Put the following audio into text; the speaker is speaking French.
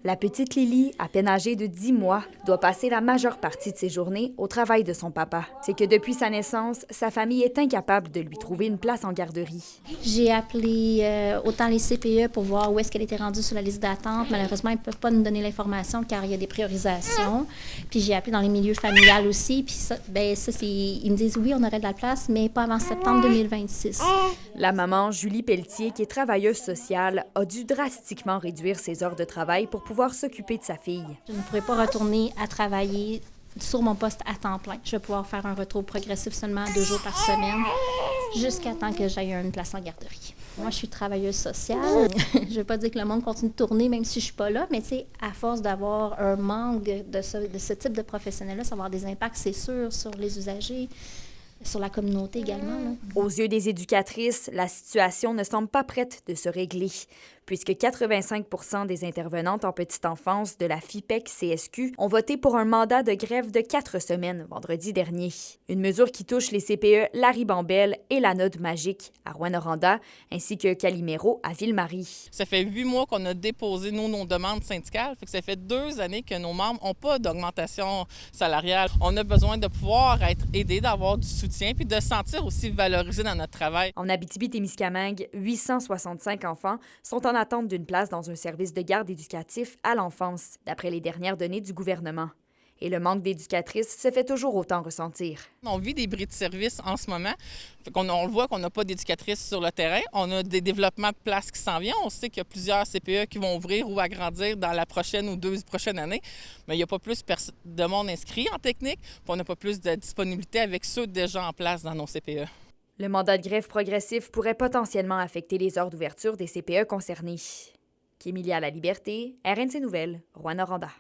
La petite Lily, à peine âgée de 10 mois, doit passer la majeure partie de ses journées au travail de son papa. C'est que depuis sa naissance, sa famille est incapable de lui trouver une place en garderie. J'ai appelé autant les CPE pour voir où est-ce qu'elle était rendue sur la liste d'attente. Malheureusement, ils ne peuvent pas nous donner l'information car il y a des priorisations. Puis j'ai appelé dans les milieux familiales aussi. Puis ça, ils me disent oui, on aurait de la place, mais pas avant septembre 2026. La maman, Julie Pelletier, qui est travailleuse sociale, a dû drastiquement réduire ses heures de travail pour pouvoir s'occuper de sa fille. Je ne pourrai pas retourner à travailler sur mon poste à temps plein. Je vais pouvoir faire un retour progressif seulement 2 jours par semaine jusqu'à temps que j'aille une place en garderie. Moi, je suis travailleuse sociale. Je ne veux pas dire que le monde continue de tourner même si je ne suis pas là, mais tu sais, à force d'avoir un manque de ce type de professionnel-là, ça va avoir des impacts, c'est sûr, sur les usagers, sur la communauté également. Là. Aux yeux des éducatrices, la situation ne semble pas prête de se régler, puisque 85 % des intervenantes en petite enfance de la FIPEC-CSQ ont voté pour un mandat de grève de 4 semaines vendredi dernier. Une mesure qui touche les CPE La Ribambelle et la Node Magique à Rouyn-Noranda, ainsi que Calimero à Ville-Marie. Ça fait 8 mois qu'on a déposé, nos demandes syndicales. Fait que ça fait 2 années que nos membres n'ont pas d'augmentation salariale. On a besoin de pouvoir être aidés, d'avoir du soutien, puis de se sentir aussi valorisés dans notre travail. En Abitibi-Témiscamingue, 865 enfants sont en attente d'une place dans un service de garde éducatif à l'enfance, d'après les dernières données du gouvernement. Et le manque d'éducatrices se fait toujours autant ressentir. On vit des bris de service en ce moment. On le voit qu'on n'a pas d'éducatrices sur le terrain. On a des développements de places qui s'en viennent. On sait qu'il y a plusieurs CPE qui vont ouvrir ou agrandir dans la prochaine ou 2 prochaines années. Mais il n'y a pas plus de monde inscrit en technique, puis on n'a pas plus de disponibilité avec ceux déjà en place dans nos CPE. Le mandat de grève progressif pourrait potentiellement affecter les heures d'ouverture des CPE concernés. Kémilia La Liberté, RNC Nouvelles, Rouyn-Noranda.